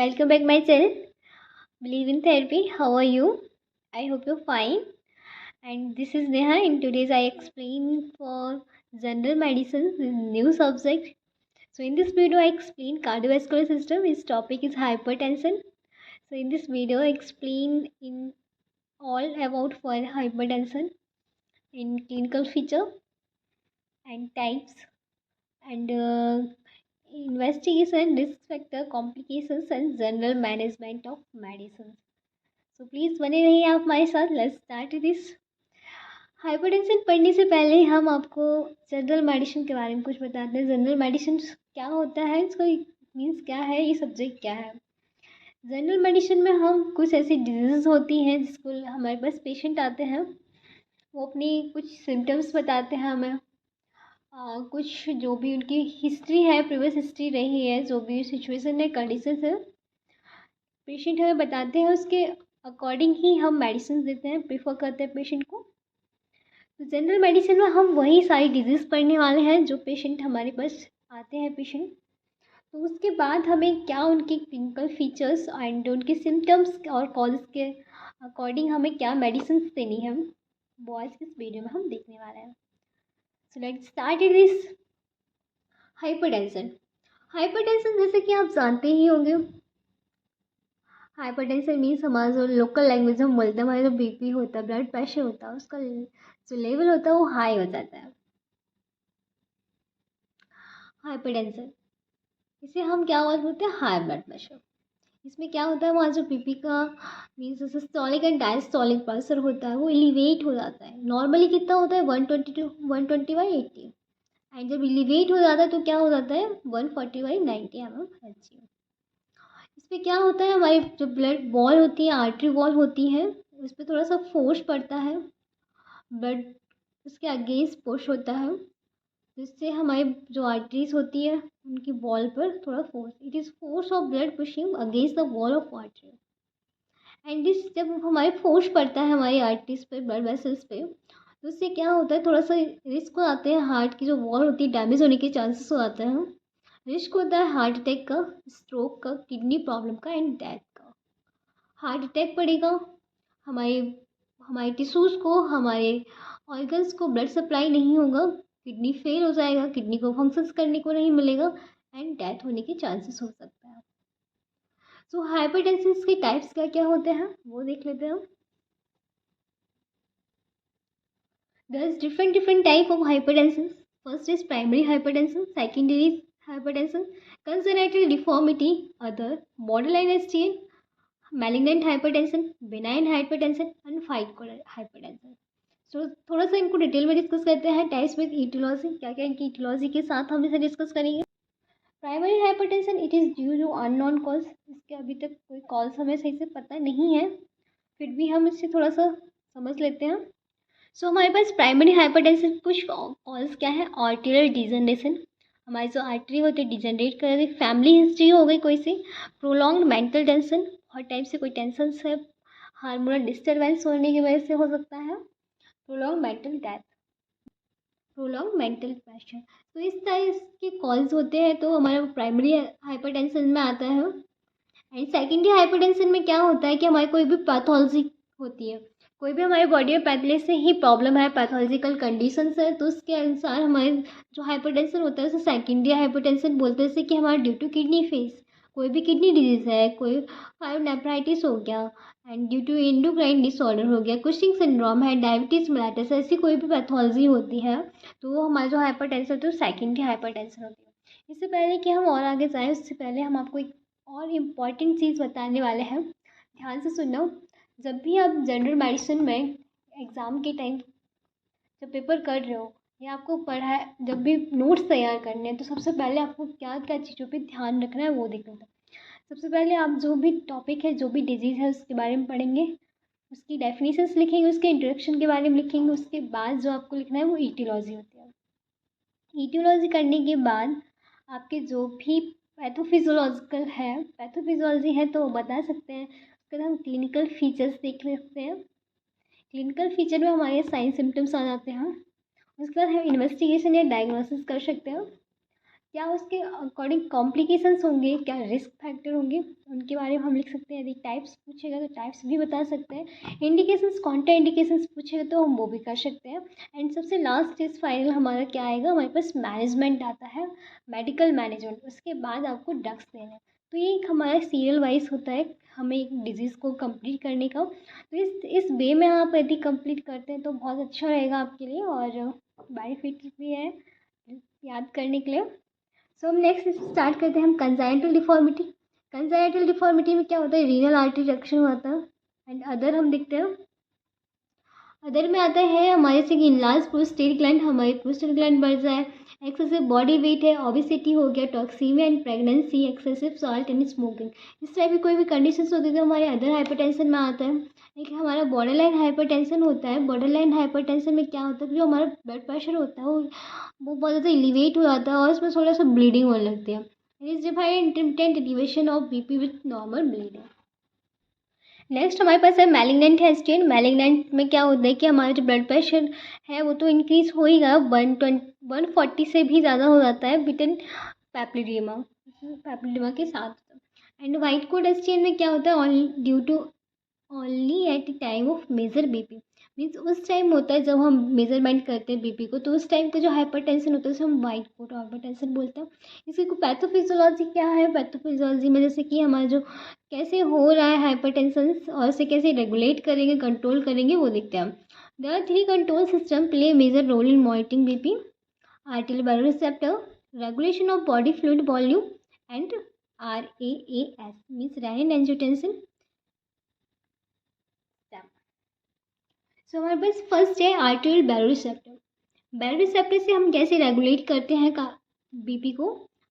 Welcome back my channel. Believe in therapy. How are you? I hope you're fine. And this is Neha. In today's I explain for general medicine, new subject. So in this video I explain cardiovascular system. Its topic is hypertension. So in this video I explain in all about for hypertension in clinical feature and types and investigation, risk factor, complications and general management of medicine. So please बने रहिए आप हमारे साथ. Let's start this. Hypertension पढ़ने से पहले हम आपको जनरल मेडिसिन के बारे में कुछ बताते हैं. जनरल मेडिसिन क्या होता है, इसका मीन्स क्या है, ये सब्जेक्ट क्या है. जनरल मेडिसिन में हम कुछ ऐसी डिजीज़ होती हैं जिसको हमारे पास पेशेंट आते हैं, वो अपनी कुछ सिम्टम्स बताते हैं हमें. कुछ जो भी उनकी हिस्ट्री है, प्रीवियस हिस्ट्री रही है, जो भी सिचुएशन है, कंडीशन है, पेशेंट हमें बताते हैं. उसके अकॉर्डिंग ही हम मेडिसिन देते हैं, प्रीफर करते हैं पेशेंट को. तो जनरल मेडिसिन में हम वही सारी डिजीज़ पढ़ने वाले हैं जो पेशेंट हमारे पास आते हैं पेशेंट. तो उसके बाद हमें क्या उनके क्लिनिकल फीचर्स एंड उनके सिम्टम्स और कॉज के अकॉर्डिंग हमें क्या मेडिसिन देनी है, वो आज इस वीडियो में हम देखने वाले हैं. So let's start this. Hypertension. Hypertension जैसे कि आप जानते ही होंगे, हाइपरटेंशन मीन्स हमारा जो लोकल लैंग्वेज में बोलते हैं, हमारा जो बीपी होता है, ब्लड प्रेशर होता है, उसका जो लेवल होता है वो हाई हो जाता है. हाइपरटेंशन इसे हम क्या बोलते हैं, हाई ब्लड प्रेशर. इसमें क्या होता है, हमारा जो बीपी का means systolic and diastolic pressure होता है वो एलिवेट हो जाता है. नॉर्मली कितना होता है 120 to 120/80, एंड जब एलिवेट हो जाता है तो क्या हो जाता है 140/90 mm/Hg. इस पर क्या होता है, हमारी जो ब्लड वॉल होती है, आर्टरी वॉल होती है, उस पर थोड़ा सा फोर्स पड़ता है, ब्लड उसके अगेंस्ट पुश होता है, जिससे हमारी जो आर्टरीज होती है उनकी वॉल पर थोड़ा force, it is force of blood pushing against the wall of artery. And this जब हमारे फोर्स पड़ता है हमारी आर्टरीज पे, ब्लड वेसल्स पे, तो उससे क्या होता है, थोड़ा सा रिस्क हो आते हैं, हार्ट की जो वॉल होती है डैमेज होने के चांसेस हो आते हैं. रिस्क होता है हार्ट अटैक का, स्ट्रोक का, किडनी प्रॉब्लम का एंड डेथ का. हार्ट अटैक पड़ेगा, हमारे हमारे टिश्यूज़ को, हमारे ऑर्गन्स को ब्लड सप्लाई नहीं होगा, किडनी फेल हो जाएगा, किडनी को फंक्शंस करने को नहीं मिलेगा एंड डेथ होने के चांसेस हो सकता है. सो हाइपरटेंशन के टाइप्स क्या क्या होते हैं वो देख लेते हैं. There is different type of hypertension. First is primary hypertension, secondary hypertension, congenital deformity, other, borderline STI, malignant hypertension, benign hypertension and fight hypertension. तो थोड़ा सा इनको डिटेल में डिस्कस करते हैं. टाइप्स विद ईटियोलॉजी, क्या क्या इनकी ईटियोलॉजी के साथ हम इसे डिस्कस करेंगे. Primary hypertension, it is due to unknown cause. इसके अभी तक कोई कॉज हमें सही से पता नहीं है, फिर भी हम इससे थोड़ा सा समझ लेते हैं. सो हमारे पास प्राइमरी हाइपरटेंशन कुछ कॉज क्या है. आर्टेरियल डिजनरेशन, हमारी जो आर्टरी होती है डिजनरेट कर रही, फैमिली हिस्ट्री हो गई कोई सी, प्रोलॉन्ग मेंटल टेंशन, हर टाइप से कोई टेंशन है, हार्मोनल डिस्टर्बेंस होने की वजह से हो सकता है, prolong mental death, prolong mental pressure. तो इस टाइप के कॉज होते हैं तो हमारा प्राइमरी हाइपरटेंशन में आता है. एंड सेकेंडरी हाइपरटेंशन में क्या होता है कि हमारी कोई भी पैथोलॉजी होती है, कोई भी हमारी बॉडी में पहले से ही प्रॉब्लम है, पैथोलॉजिकल कंडीशंस है, तो उसके अनुसार हमारे जो हाइपरटेंशन होता है उसे सेकेंडरी हाइपरटेंशन बोलते हैं. जैसे कि हमारा ड्यू टू किडनी फेज, कोई भी किडनी डिजीज़ है, कोई पायोनेफ्राइटिस हो गया, and due to endocrine disorder हो गया, कुशिंग सिंड्रोम है, डायबिटीज़ मेलाइटिस, ऐसी कोई भी पैथोलॉजी होती है तो वो हमारा जो हाइपरटेंशन होता है सेकेंडरी हाइपरटेंशन होती है. इससे पहले कि हम और आगे जाएँ उससे पहले हम आपको एक और इम्पॉर्टेंट चीज़ बताने वाले हैं, ध्यान से सुनना. जब भी आप जनरल मेडिसिन में एग्ज़ाम के टाइम जब पेपर कर रहे हो या आपको पढ़ा जब भी नोट्स तैयार करने हैं, तो सबसे पहले आपको क्या क्या चीज़ों पे ध्यान रखना है वो देखना था. सबसे पहले आप जो भी टॉपिक है, जो भी डिजीज़ है उसके बारे में पढ़ेंगे, उसकी डेफिनेशंस लिखेंगे, उसके इंट्रोडक्शन के बारे में लिखेंगे. उसके बाद जो आपको लिखना है वो ईटियोलॉजी होती है. ईटियोलॉजी करने के बाद आपके जो भी पैथोफिजियोलॉजिकल है, पैथोफिजियोलॉजी है तो वो बता सकते हैं. उसके बाद हम क्लिनिकल फीचर्स देख सकते हैं. क्लिनिकल फीचर में हमारे साइन सिम्टम्स आ जाते हैं. उसके बाद हम इन्वेस्टिगेशन या डायग्नोसिस कर सकते हैं. क्या उसके अकॉर्डिंग कॉम्प्लिकेशंस होंगे, क्या रिस्क फैक्टर होंगे, उनके बारे में हम लिख सकते हैं। यदि टाइप्स पूछेगा तो टाइप्स भी बता सकते हैं। इंडिकेशंस, कॉन्ट्रा इंडिकेशंस पूछेगा तो हम वो भी कर सकते हैं। एंड सबसे लास्ट स्टेज फाइनल हमारा क्या आएगा, हमारे पास मैनेजमेंट आता है, मेडिकल मैनेजमेंट। उसके बाद आपको ड्रग्स देने हैं। तो ये एक हमारा सीरियल वाइज होता है हमें एक डिजीज़ को कंप्लीट करने का। तो इस वे में आप यदि कंप्लीट करते हैं तो बहुत अच्छा रहेगा आपके लिए, और बेनिफिट भी है याद करने के लिए। सो हम नेक्स्ट स्टार्ट करते हैं हम कंजाइनटल डिफॉर्मिटी। कंजाइनटल डिफॉर्मिटी में क्या होता है, रीनल आर्टरी रप्चर होता है। एंड अदर हम देखते हैं, अदर में आता है हमारे से कि इनलार्ज प्रोस्टेट ग्लैंड, हमारी प्रोस्टेट ग्लैंड बढ़ जाए, एक्सेसिव बॉडी वेट है, ओबेसिटी हो गया, toxaemia and pregnancy, excessive salt and smoking. इस टाइप की कोई भी कंडीशंस होती है तो हमारे अदर हाइपरटेंशन में आता है। एक हमारा बॉर्डर लाइन हाइपरटेंशन होता है। बॉर्डर लाइन हाइपरटेंशन में क्या होता है, जो हमारा ब्लड प्रेशर होता है वो बहुत ज़्यादा एलिवेट हो जाता है और उसमें थोड़ा सा ब्लीडिंग होने लगती है। It is defined intermittent elevation of BP with normal bleeding. Next हमारे पास है मैलिग्नेंट हेस्टियन। मैलिग्नेंट में क्या होता है कि हमारा जो ब्लड प्रेशर है वो तो इंक्रीज हो ही गया, 140 से भी ज़्यादा हो जाता है विटिन पैप्लिडीमा के साथ। एंड वाइट कोड हेस्टियन में क्या होता है, due to only at the time of major BP. Means उस टाइम होता है जब हम मेजरमेंट करते हैं बीपी को, तो उस टाइम का जो हाइपरटेंशन होता है उसे हम वाइट कोट हाइपरटेंशन बोलते हैं। इसकी को पैथोफिजियोलॉजी क्या है, पैथोफिजियोलॉजी में जैसे कि हमारा जो कैसे हो रहा है हाइपरटेंशन और उसे कैसे रेगुलेट करेंगे, कंट्रोल करेंगे, वो देखते हैं हम। There are 3 control system play major role in monitoring BP: arterial baroreceptor, regulation of body fluid volume, and RAAS means renin angiotensin. So हमारे पास फर्स्ट है आर्टेरियल बैरोरिसेप्टर। बैरोरिसेप्टर से हम कैसे रेगुलेट करते हैं का बीपी को,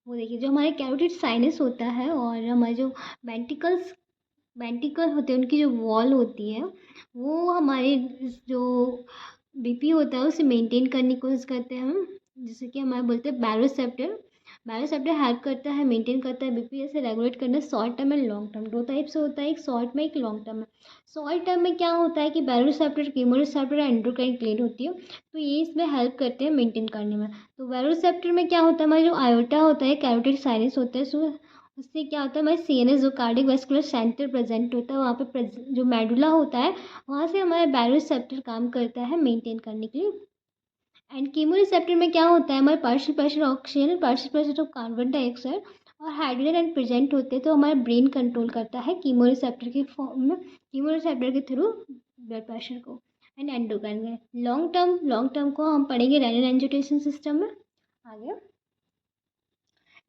वो देखिए। जो हमारे कैरोटिड साइनस होता है और हमारे जो वेंटिकल होते हैं उनकी जो वॉल होती है वो हमारे जो बीपी होता है उसे मेंटेन करने की कोशिश करते हैं हम। जैसे कि हमारे बोलते हैं बैरोरिसेप्टर। बैरोरिसेप्टर हेल्प करता है, मेंटेन करता है बीपी ऐसे रेगुलेट करना short term and long term. 2 type से होता है, एक शॉर्ट में एक लॉन्ग टर्म में। शॉर्ट टर्म में क्या होता है कि बैरोरिसेप्टर, कीमोरिसेप्टर, एंडोक्राइन ग्लैंड होती है, तो ये इसमें हेल्प करते हैं मेंटेन करने में। तो बैरोरिसेप्टर में क्या होता है, हमारा जो आयोटा होता है, कैरोटिड साइनस होता है, सो उससे क्या होता है हमारे सीएनएस जो कार्डिक वेस्कुलर सेंटर प्रेजेंट होता है वहाँ पे जो मेडुला होता है वहाँ से हमारा बैरोरिसेप्टर काम करता है मेंटेन करने के लिए। एंड कीमोरिसेप्टर में क्या होता है, हमारे partial pressure oxygen, partial pressure of carbon dioxide और हाइड्रोजन एंड प्रेजेंट होते हैं, तो हमारा ब्रेन कंट्रोल करता है कीमोरिसेप्टर के फॉर्म में, कीमोरिसेप्टर के थ्रू ब्लड प्रेशर को। एंड एंडोक्राइन में लॉन्ग टर्म को हम पढ़ेंगे रेनिन एंजियोटेंसिन सिस्टम में आगे।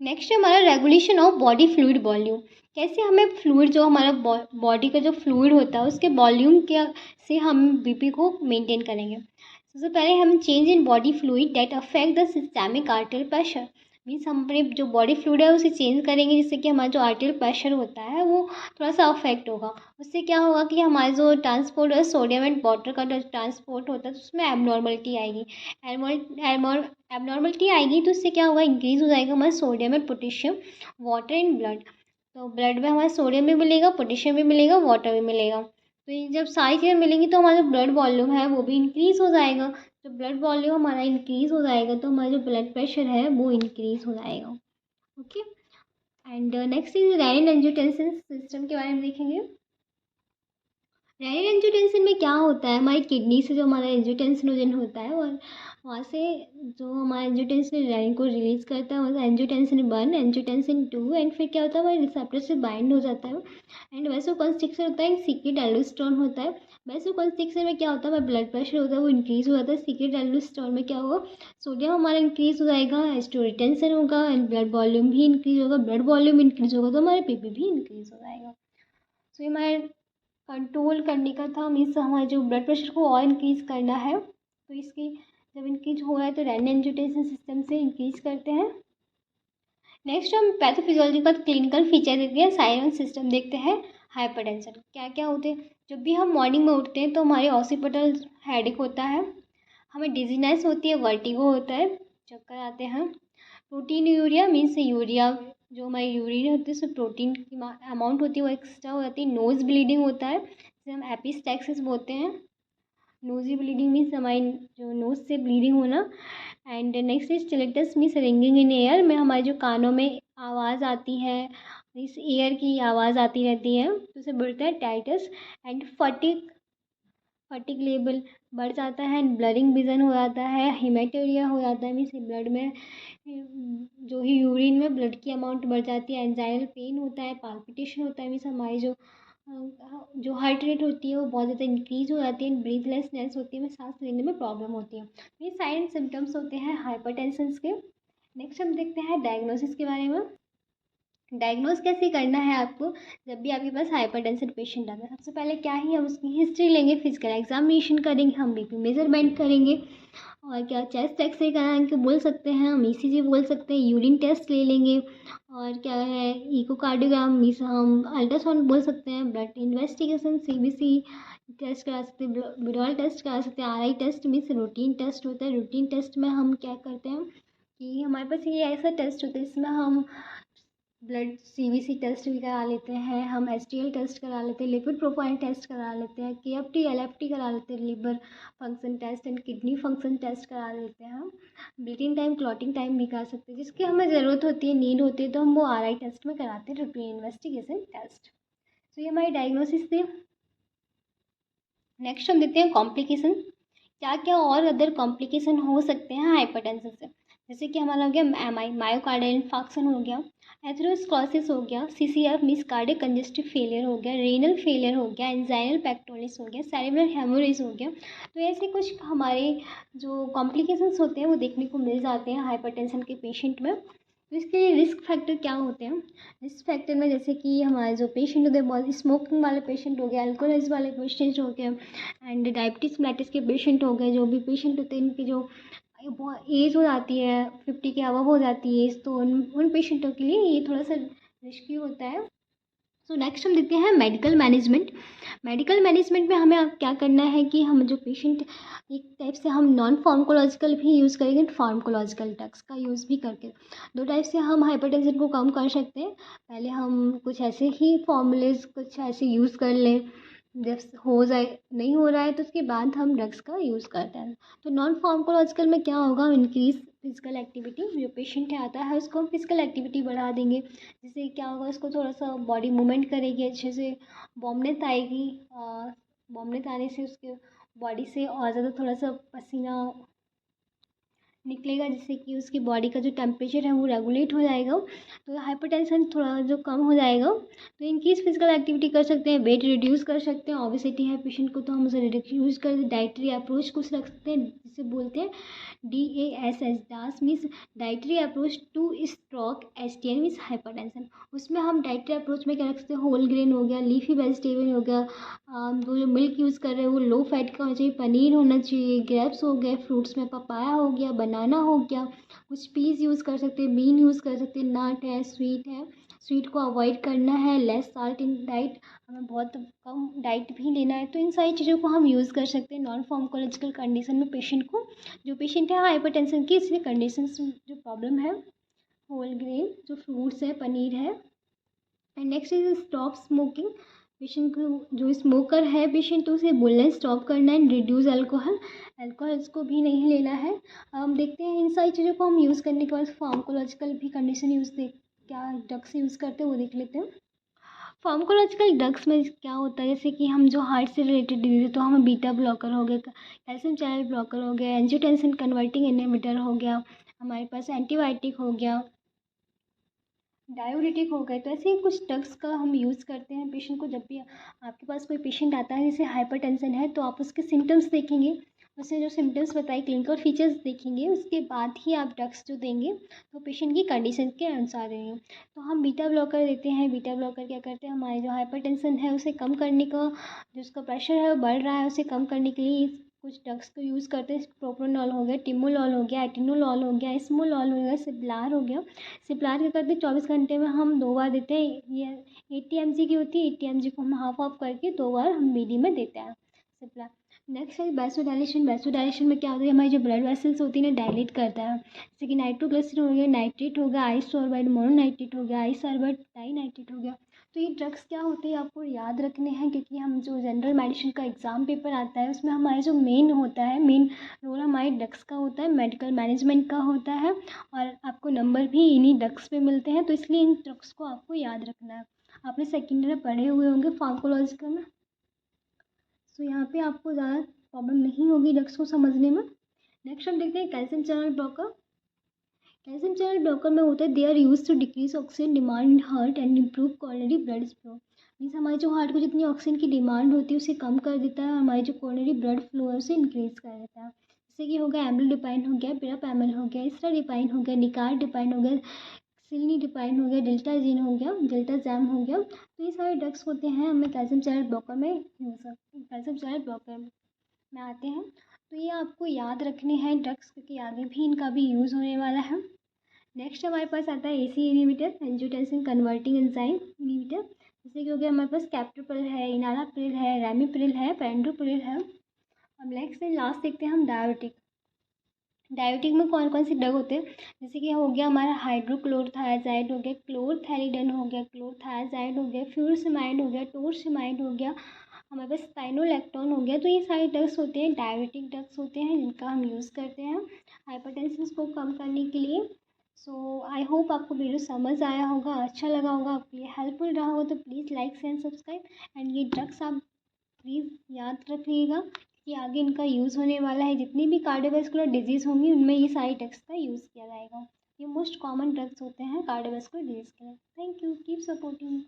नेक्स्ट है हमारा regulation of body fluid volume. कैसे हमें फ्लूइड जो हमारा बॉडी का जो फ्लूइड होता है उसके वॉल्यूम क्या से हम बीपी को मेंटेन करेंगे। सबसे पहले हम change in body fluid that affect the systemic arterial pressure. Means हम अपने जो बॉडी फ्लूइड है उसे चेंज करेंगे जिससे कि हमारा जो आर्टेरियल प्रेशर होता है वो थोड़ा सा अफेक्ट होगा। उससे क्या होगा कि हमारा जो ट्रांसपोर्ट है सोडियम एंड वाटर का जो ट्रांसपोर्ट होता है तो उसमें एबनॉर्मलिटी आएगी। एबनॉर्मलिटी आएगी तो उससे क्या होगा, इंक्रीज हो जाएगा हमारा sodium and potassium water in blood. तो ब्लड में हमारा सोडियम भी मिलेगा, पोटेशियम भी मिलेगा, वाटर भी मिलेगा। तो ये जब सारी चीज़ें मिलेंगी तो हमारा जो ब्लड वॉल्यूम है वो भी इंक्रीज़ हो जाएगा। जब ब्लड वॉल्यूम हमारा इंक्रीज़ हो जाएगा तो हमारा जो ब्लड प्रेशर है वो इंक्रीज़ हो जाएगा। Okay. And next is renin angiotensin system के बारे में देखेंगे। रेनिन एंजियोटेंसिन में क्या होता है, हमारी किडनी से जो हमारा एंजियोटेंसिनोजन होता है और वहाँ से जो हमारा एंजियोटेंसिन रेनिन को रिलीज़ करता है वहाँ एंजियोटेंसिन 1, एंजियोटेंसिन 2 एंड फिर क्या होता है हमारे रिसेप्टर से बाइंड हो जाता है। एंड वैसोकंस्ट्रिक्शन होता है, सीक्रेट एल्डोस्टेरोन होता है। वैसोकंस्ट्रिक्शन में क्या होता है, हमारा ब्लड प्रेशर होता है वो इंक्रीज़ हो जाता है। सीक्रेट एल्डोस्टेरोन में क्या होगा, सोडियम हमारा इंक्रीज़ हो जाएगा, एस्टोरिटेंशन होगा एंड ब्लड वॉल्यूम भी इंक्रीज़ होगा। ब्लड वॉल्यूम इंक्रीज़ होगा तो हमारे बीपी भी इंक्रीज़ हो जाएगा। सो ये हमारे कंट्रोल करने का था, मीन्स हमारे जो ब्लड प्रेशर को और इंक्रीज़ करना है तो इसकी जब इंक्रीज हो रहा है तो रेनिन एंजियोटेंसिन सिस्टम से इंक्रीज करते हैं। नेक्स्ट हम पैथोफिजियोलॉजी का क्लिनिकल फीचर देखते हैं, साइरन सिस्टम देखते हैं। हाइपरटेंशन क्या क्या होते हैं, जब भी हम मॉर्निंग में उठते हैं तो हमारे ऑसिपिटल हेडेक होता है, हमें डिजीनेस होती है, वर्टिगो होता है, चक्कर आते हैं। प्रोटीन यूरिया मीन्स यूरिया जो हमारी यूरिन होती है उसमें प्रोटीन की अमाउंट होती है वो एक्स्ट्रा हो जाती है। नोज़ ब्लीडिंग होता है जिसे हम एपिस्टैक्सिस बोलते हैं। नोज़ी ब्लीडिंग मीन्स हमारी जो नोज़ से ब्लीडिंग होना। And next is tinnitus means ringing in ear में हमारे जो कानों में आवाज़ आती है, इस एयर की आवाज़ आती रहती है, तो उसे बोलते हैं टाइटस। एंड फटिक लेवल बढ़ जाता है एंड ब्लरिंग विजन हो जाता है, हेमेटोरिया हो जाता है मीन्स ब्लड में जो ही यूरिन में ब्लड की अमाउंट बढ़ जाती है, एंजाइनल पेन होता है, पाल्पिटेशन होता है मीन्स हमारी जो हार्ट रेट होती है वो बहुत ज़्यादा इंक्रीज हो जाती है, ब्रीथलेसनेस होती है, में सांस लेने में प्रॉब्लम होती है। ये साइन एंड सिम्टम्स होते हैं हाइपरटेंशन के। नेक्स्ट हम देखते हैं डायग्नोसिस के बारे में। डायग्नोज कैसे करना है आपको जब भी आपके पास हाइपरटेंशन पेशेंट आता है। सबसे पहले क्या ही हम उसकी हिस्ट्री लेंगे, फिजिकल एग्जामिनेशन करेंगे, हम बीपी मेजरमेंट करेंगे, और क्या चेस्ट एक्सरे करा के बोल सकते हैं, हम ईसीजी बोल सकते हैं, यूरिन टेस्ट ले लेंगे, और क्या है इकोकार्डियोग्राम मीन्स हम अल्ट्रासाउंड बोल सकते हैं, ब्लड इन्वेस्टिगेशन सीबीसी टेस्ट करा सकते हैं, विड्रॉल टेस्ट करा सकते हैं, RI test means routine test होता है। रूटीन टेस्ट में हम क्या करते हैं कि हमारे पास ये ऐसा टेस्ट होता है इसमें हम ब्लड सीबीसी टेस्ट भी करा लेते हैं, हम एचडीएल टेस्ट करा लेते हैं, लिपिड प्रोफाइल टेस्ट करा लेते हैं, केएफटी एलएफटी करा लेते हैं, liver function test and kidney function test करा लेते हैं, हम ब्लीडिंग टाइम क्लॉटिंग टाइम भी करा सकते हैं। जिसकी हमें ज़रूरत होती है, नीड होती है, तो हम वो आरआई टेस्ट में कराते हैं, रूटीन इन्वेस्टिगेशन टेस्ट। तो ये हमारी डायग्नोसिस थी। नेक्स्ट हम देखते हैं कॉम्प्लिकेशन, क्या क्या और अदर कॉम्प्लिकेशन हो सकते हैं हाइपरटेंशन से। जैसे कि हमारा हो गया एमआई मायोकार्डियल इन्फार्क्शन हो गया, एथेरोस्क्लेरोसिस हो गया, CCF means cardiac congestive failure हो गया, रीनल फेलियर हो गया, एंजाइनल पेक्टोरिस हो गया, सेरेब्रल हेमोरेज हो गया। तो ऐसे कुछ हमारे जो कॉम्प्लिकेशंस होते हैं वो देखने को मिल जाते हैं हाइपरटेंशन के पेशेंट में। तो इसके लिए रिस्क फैक्टर क्या होते हैं, रिस्क फैक्टर में जैसे कि हमारे जो पेशेंट होते हैं बहुत स्मोकिंग वाले पेशेंट हो गए, अल्कोहलिज वाले पेशेंट हो गए, एंड डायबिटीज़ मेलिटस के पेशेंट हो गए, जो भी पेशेंट होते हैं इनकी जो बहुत एज हो जाती है 50 के अबव हो जाती है एज, तो उन पेशेंटों के लिए ये थोड़ा सा रिस्की होता है। सो नेक्स्ट हम देखते हैं मेडिकल मैनेजमेंट। मेडिकल मैनेजमेंट में हमें अब क्या करना है कि हम जो पेशेंट एक टाइप से हम नॉन फार्माकोलॉजिकल भी यूज़ करेंगे, फार्माकोलॉजिकल ड्रग्स का यूज़ भी करके दो टाइप से हम हाइपरटेंशन को कम कर सकते हैं। पहले हम कुछ ऐसे ही फॉर्मूलेज कुछ ऐसे यूज़ कर लें, जब हो जाए नहीं हो रहा है तो उसके बाद हम ड्रग्स का यूज़ करते हैं। तो नॉन फार्माकोलॉजिकल में क्या होगा, इंक्रीज फिजिकल एक्टिविटी, जो पेशेंट है आता है उसको हम फिजिकल एक्टिविटी बढ़ा देंगे, जिससे क्या होगा उसको थोड़ा सा बॉडी मूवमेंट करेगी अच्छे से, वार्मनेस आएगी, वार्मनेस आने से उसके बॉडी से और ज़्यादा थोड़ा सा पसीना निकलेगा, जिससे कि उसकी बॉडी का जो टेम्परेचर है वो रेगुलेट हो जाएगा, तो हाइपरटेंशन थोड़ा जो कम हो जाएगा। तो इनकीज फिजिकल एक्टिविटी कर सकते हैं, वेट रिड्यूस कर सकते हैं, ओबेसिटी है पेशेंट को तो हम उसे रिड्यूस कर डाइटरी अप्रोच कुछ रख सकते हैं, जिसे बोलते हैं DASS, dance means dietary approach two stroke, STN means hypertension. उसमें हम डाइटरी अप्रोच में क्या रख सकते हैं, होल ग्रेन हो गया, लीफी वेजिटेबल हो गया, वो जो मिल्क यूज़ कर रहे हैं वो लो फैट का होना चाहिए, पनीर होना चाहिए, ग्रेप्स हो गए, फ्रूट्स में पपाया हो गया, बनाना हो गया, कुछ पीस यूज़ कर सकते हैं, बीन यूज़ कर सकते हैं, नट है, स्वीट को अवॉइड करना है, लेस साल्ट इन डाइट, हमें बहुत कम डाइट भी लेना है। तो इन सारी चीज़ों को हम यूज़ कर सकते हैं नॉन फार्माकोलॉजिकल कंडीशन में पेशेंट को, जो पेशेंट है हाइपरटेंशन की इसलिए कंडीशन जो प्रॉब्लम है, होल ग्रेन जो फ्रूट्स है, पनीर है। And next is stop smoking, patient को जो स्मोकर है पेशेंट तो उसे बोलना है स्टॉप करना है, रिड्यूस अल्कोहल इसको भी नहीं लेना है। हम देखते हैं इन सारी चीज़ों को हम यूज़ करने के बाद फार्माकोलॉजिकल भी कंडीशन यूज़ देख क्या ड्रग्स यूज़ करते हैं वो देख लेते हैं। फार्माकोलॉजिकल ड्रग्स में क्या होता है, जैसे कि हम जो हार्ट से रिलेटेड डिजीज है तो हमें बीटा ब्लॉकर हो गया, कैल्शियम चैनल ब्लॉकर हो गया, एंजियोटेंसिन कन्वर्टिंग इनहिबिटर हो गया, हमारे पास एंटीबायोटिक हो गया, डायूरेटिक हो गए। तो ऐसे ही कुछ ड्रग्स का हम यूज़ करते हैं पेशेंट को। जब भी आपके पास कोई पेशेंट आता है जिसे हाइपरटेंशन है तो आप उसके सिम्टम्स देखेंगे, उसने जो सिम्टम्स बताए क्लिनिकल फीचर्स देखेंगे, उसके बाद ही आप ड्रग्स जो देंगे तो पेशेंट की कंडीशन के अनुसार देंगे। तो हम बीटा ब्लॉकर देते हैं। बीटा ब्लॉकर क्या करते हैं, हमारे जो हाइपरटेंशन है उसे कम करने का, जो उसका प्रेशर है वो बढ़ रहा है उसे कम करने के लिए कुछ ड्रग्स को यूज़ करते हैं। प्रोप्रानोल हो गया, टिमोलॉल हो गया, एटिनोलॉल हो गया, स्मोलॉल हो गया, सिप्लार हो गया। सिप्लार क्या करते हैं 24 घंटे में हम 2 बार देते हैं। ये 80 mg की होती है, 80 mg को हम हाफ ऑफ करके 2 बार हम बीडी में देते हैं सिप्लार। नेक्स्ट है वैसोडाइलेशन। वैसोडाइलेशन में क्या होता है, हमारी जो ब्लड वेसल्स होती है ना डायलेट करता है, जैसे कि नाइट्रोग्लिसरीन हो गया, नाइट्रेट हो गया, आइसोर्बाइड मोनोनाइट्रेट हो गया, आइसोर्बाइड डाइनाइट्रेट हो गया। तो ये ड्रग्स क्या होते हैं आपको याद रखने हैं, क्योंकि हम जो जनरल मेडिसिन का एग्ज़ाम पेपर आता है उसमें हमारे जो मेन होता है, मेन रोल हमारे ड्रग्स का होता है, मेडिकल मैनेजमेंट का होता है, और आपको नंबर भी इन्हीं ड्रग्स पे मिलते हैं। तो इसलिए इन ड्रग्स को आपको याद रखना है। आपने सेकेंड ईयर पढ़े हुए होंगे फार्माकोलॉजिकल में, तो यहाँ पे आपको ज़्यादा प्रॉब्लम नहीं होगी ड्रग्स को समझने में। नेक्स्ट हम देखते हैं calcium channel blocker. Calcium channel blocker में होता है they are use to decrease oxygen demand in heart and improve coronary blood flow. Means हमारे जो हार्ट को जितनी ऑक्सीजन की डिमांड होती है उसे कम कर देता है, और हमारी जो कोरोनरी ब्लड फ्लो है उसे इंक्रीज कर देता है। जैसे कि हो गया एम्लोडिपाइन हो गया, पिरापेमिल हो गया, इसराडिपाइन हो गया, निकार्डिपाइन हो गया, सिल्नीडिपाइन हो गया, डेल्टाजीन हो गया, डेल्टाजैम हो गया। तो ये सारे ड्रग्स होते हैं हमें कैल्शियम चैनल ब्लॉकर में कैल्शियम चैनल ब्लॉकर में आते हैं। तो ये आपको याद रखने हैं ड्रग्स, क्योंकि आगे भी इनका भी यूज़ होने वाला है। नेक्स्ट हमारे पास आता है AC inhibitor, angiotensin converting enzyme inhibitor. जैसे कि हो गया हमारे पास कैप्टोप्रिल है, इनालाप्रिल है, रैमीप्रिल है, पेंडोप्रिल है। अब नेक्स्ट एंड लास्ट देखते हैं हम डायबिटिक। डायबिटिक में कौन कौन से ड्रग होते हैं, जैसे कि हो गया हमारा हाइड्रोक्लोरथायाजाइड हो गया, क्लोरथैलिडन हो गया, क्लोरथायाजाइड हो गया, फ्यूरसेमाइड हो गया, टोरसेमाइड हो गया, हमारे पास स्पाइनोलेक्टोन हो गया। तो ये सारे ड्रग्स होते हैं, डायबिटिक ड्रग्स होते हैं, जिनका हम यूज़ करते हैं हाइपरटेंशन को कम करने के लिए। सो आई होप आपको वीडियो समझ आया होगा, अच्छा लगा होगा, आपके लिए हेल्पफुल रहा होगा। तो please like and subscribe. And ये ड्रग्स आप प्लीज़ याद रखिएगा कि आगे इनका यूज़ होने वाला है। जितनी भी कार्डियोवैस्कुलर डिजीज़ होंगी उनमें ये सारे ड्रग्स का यूज़ किया जाएगा। ये मोस्ट कॉमन ड्रग्स होते हैं कार्डियोवैस्कुलर डिजीज़ के लिए। Thank you, keep supporting.